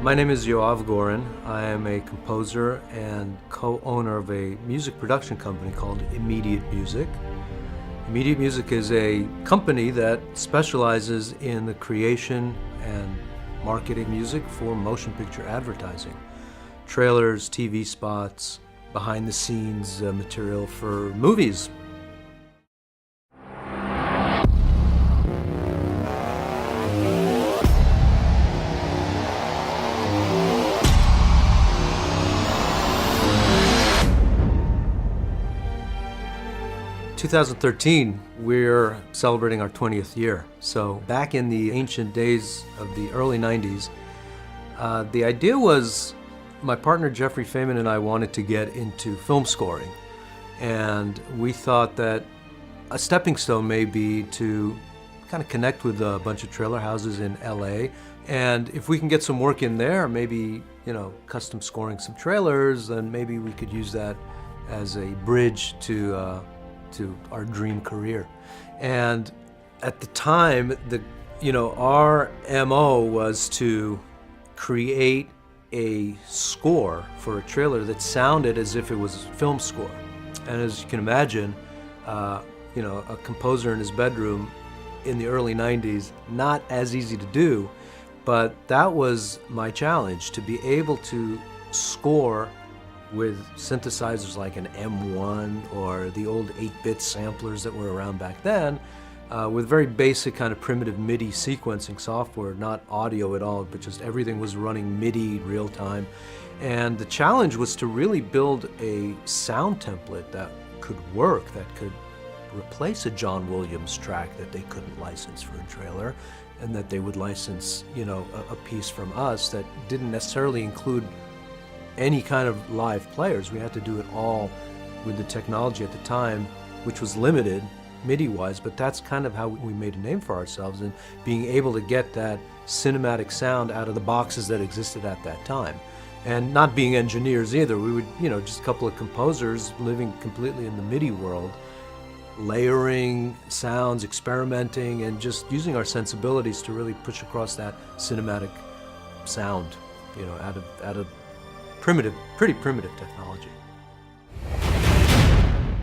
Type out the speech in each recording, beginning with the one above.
My name is Yoav Goren. I am a composer and co-owner of a music production company called Immediate Music. Immediate Music is a company that specializes in the creation and marketing music for motion picture advertising. Trailers, TV spots, behind-the-scenes material for movies. In 2013, we're celebrating our 20th year. So back in the ancient days of the early 90s, the idea was my partner Jeffrey Feynman and I wanted to get into film scoring. And we thought that a stepping stone may be to kind of connect with a bunch of trailer houses in LA. And if we can get some work in there, maybe, custom scoring some trailers, then maybe we could use that as a bridge to our dream career. And at the time, our MO was to create a score for a trailer that sounded as if it was a film score. And as you can imagine, a composer in his bedroom in the early 90s, not as easy to do, but that was my challenge, to be able to score with synthesizers like an M1 or the old 8-bit samplers that were around back then, with very basic kind of primitive MIDI sequencing software, not audio at all, but just everything was running MIDI real time. And the challenge was to really build a sound template that could work, that could replace a John Williams track that they couldn't license for a trailer, and that they would license, a piece from us that didn't necessarily include any kind of live players. We had to do it all with the technology at the time, which was limited MIDI-wise, but that's kind of how we made a name for ourselves, and being able to get that cinematic sound out of the boxes that existed at that time. And not being engineers either, we would, just a couple of composers living completely in the MIDI world, layering sounds, experimenting, and just using our sensibilities to really push across that cinematic sound, out of pretty primitive technology.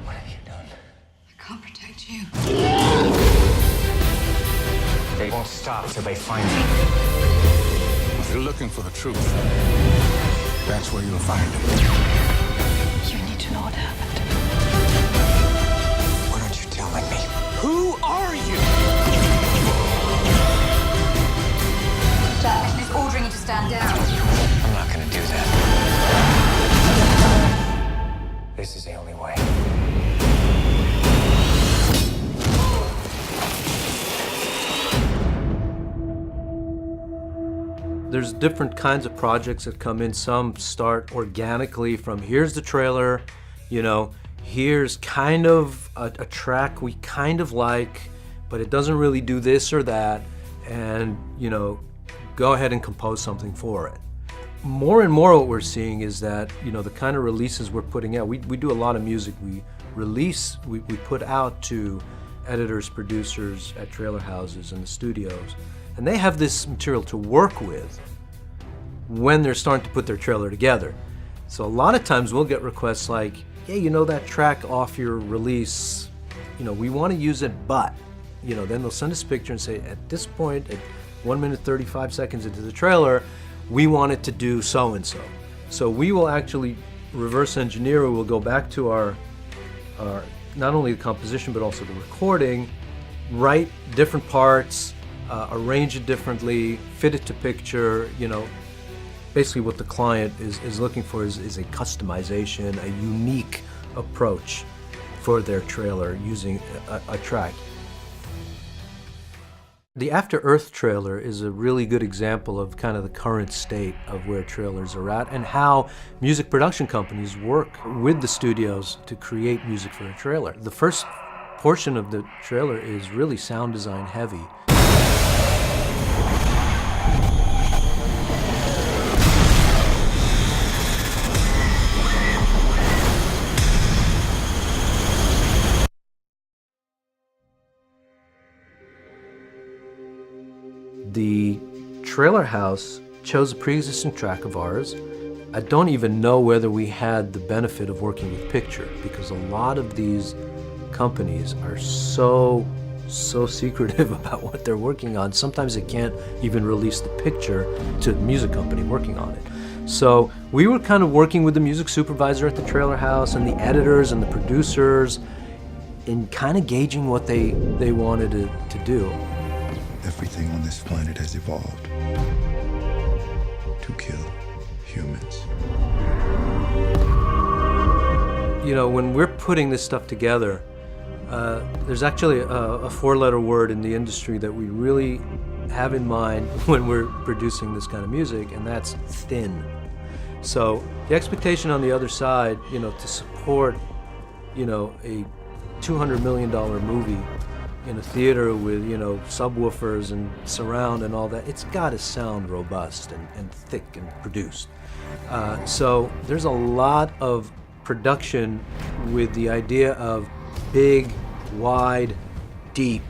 What have you done? I can't protect you. They won't stop till they find me. If you're looking for the truth, that's where you'll find it. You need to know what happened. Why aren't you telling me? Who are you? Jack is ordering you to stand down. I'm not gonna do that. This is the only way. There's different kinds of projects that come in. Some start organically from, here's the trailer, here's kind of a track we kind of like, but it doesn't really do this or that, and, go ahead and compose something for it. More and more what we're seeing is that, the kind of releases we're putting out, we do a lot of music we put out to editors, producers at trailer houses and the studios, and they have this material to work with when they're starting to put their trailer together. So a lot of times we'll get requests like, hey, that track off your release, we want to use it, but, then they'll send us a picture and say, at this point, at 1 minute 35 seconds into the trailer, we want it to do so-and-so. So we will actually reverse engineer, we'll go back to our not only the composition, but also the recording, write different parts, arrange it differently, fit it to picture, basically what the client is looking for is a customization, a unique approach for their trailer using a track. The After Earth trailer is a really good example of kind of the current state of where trailers are at and how music production companies work with the studios to create music for a trailer. The first portion of the trailer is really sound design heavy. The trailer house chose a pre-existing track of ours. I don't even know whether we had the benefit of working with picture, because a lot of these companies are so secretive about what they're working on. Sometimes they can't even release the picture to the music company working on it. So we were kind of working with the music supervisor at the trailer house and the editors and the producers in kind of gauging what they wanted to do. Everything on this planet has evolved to kill humans. You know, when we're putting this stuff together, there's actually a four-letter word in the industry that we really have in mind when we're producing this kind of music, and that's thin. So the expectation on the other side, you know, to support, you know, a $200 million movie in a theater with, you know, subwoofers and surround and all that, it's got to sound robust and thick and produced. So there's a lot of production with the idea of big, wide, deep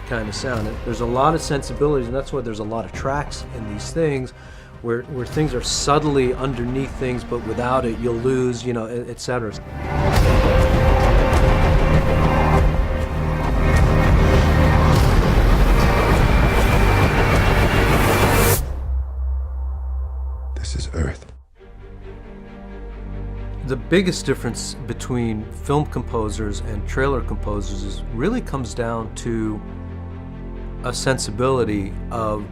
kind of sound. There's a lot of sensibilities, and that's why there's a lot of tracks in these things where things are subtly underneath things, but without it you'll lose, you know, etc. This is Earth. The biggest difference between film composers and trailer composers is really comes down to a sensibility of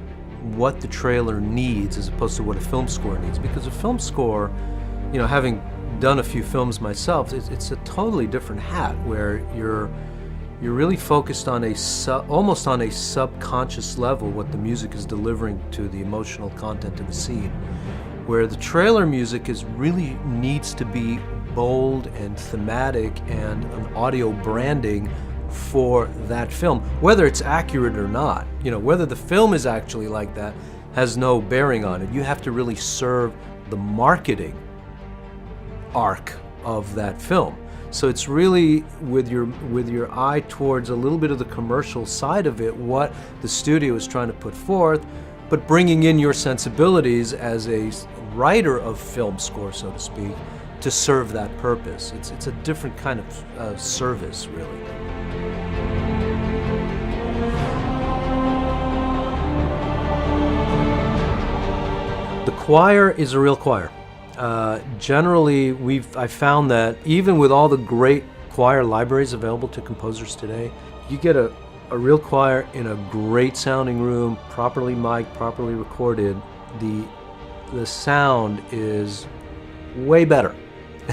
what the trailer needs as opposed to what a film score needs. Because a film score, you know, having done a few films myself, it's a totally different hat where you're really focused on almost on a subconscious level what the music is delivering to the emotional content of the scene. Where the trailer music really needs to be bold and thematic and an audio branding for that film, whether it's accurate or not. You know, whether the film is actually like that has no bearing on it. You have to really serve the marketing arc of that film. So it's really with your eye towards a little bit of the commercial side of it, what the studio is trying to put forth, but bringing in your sensibilities as a writer of film score, so to speak, to serve that purpose. It's a different kind of service, really. The choir is a real choir. Generally, I found that even with all the great choir libraries available to composers today, you get a real choir in a great sounding room, properly mic'd, properly recorded, the sound is way better.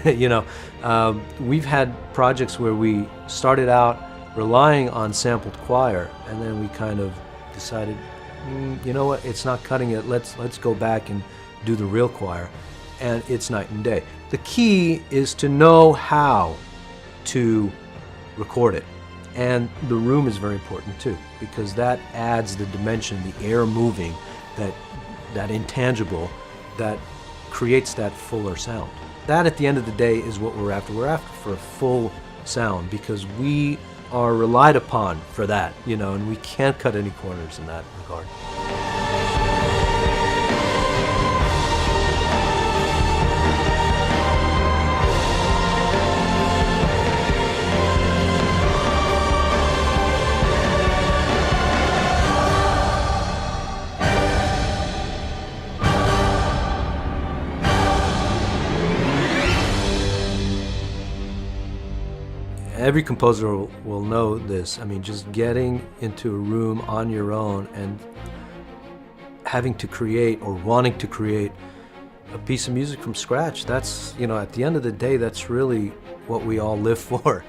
You know, we've had projects where we started out relying on sampled choir, and then we kind of decided, you know what, it's not cutting it. Let's go back and do the real choir, and it's night and day. The key is to know how to record it. And the room is very important too, because that adds the dimension, the air moving, that intangible, that creates that fuller sound. That at the end of the day is what we're after. We're after for a full sound because we are relied upon for that, you know, and we can't cut any corners in that regard. Every composer will know this. I mean, just getting into a room on your own and having to create or wanting to create a piece of music from scratch, that's, you know, at the end of the day, that's really what we all live for.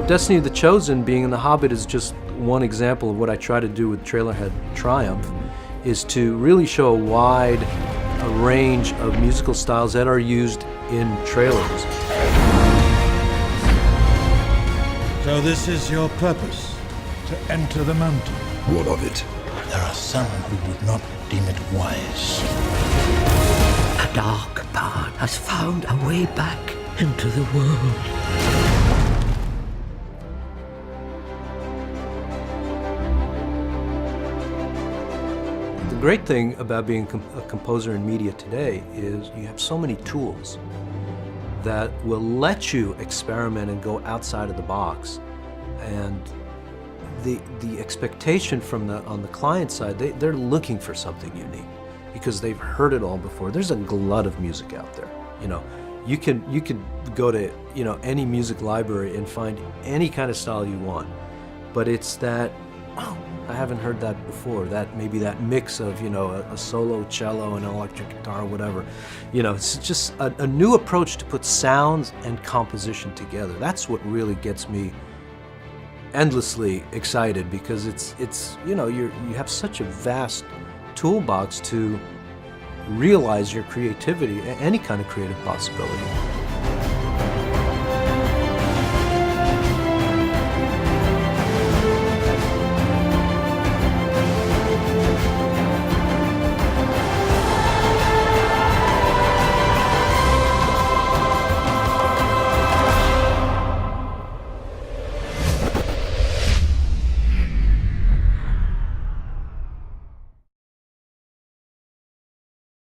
But Destiny of the Chosen, being in The Hobbit, is just one example of what I try to do with Trailerhead Triumph, is to really show a wide range of musical styles that are used in trailers. So this is your purpose, to enter the mountain? What of it? There are some who would not deem it wise. A dark part has found a way back into the world. The great thing about being a composer in media today is you have so many tools that will let you experiment and go outside of the box. And the expectation from on the client side, they're looking for something unique because they've heard it all before. There's a glut of music out there. You know, you could go to, you know, any music library and find any kind of style you want, but it's that, oh, I haven't heard that before. That maybe that mix of, you know, a solo cello and an electric guitar, whatever. You know, it's just a new approach to put sounds and composition together. That's what really gets me endlessly excited, because it's you know, you have such a vast toolbox to realize your creativity, any kind of creative possibility.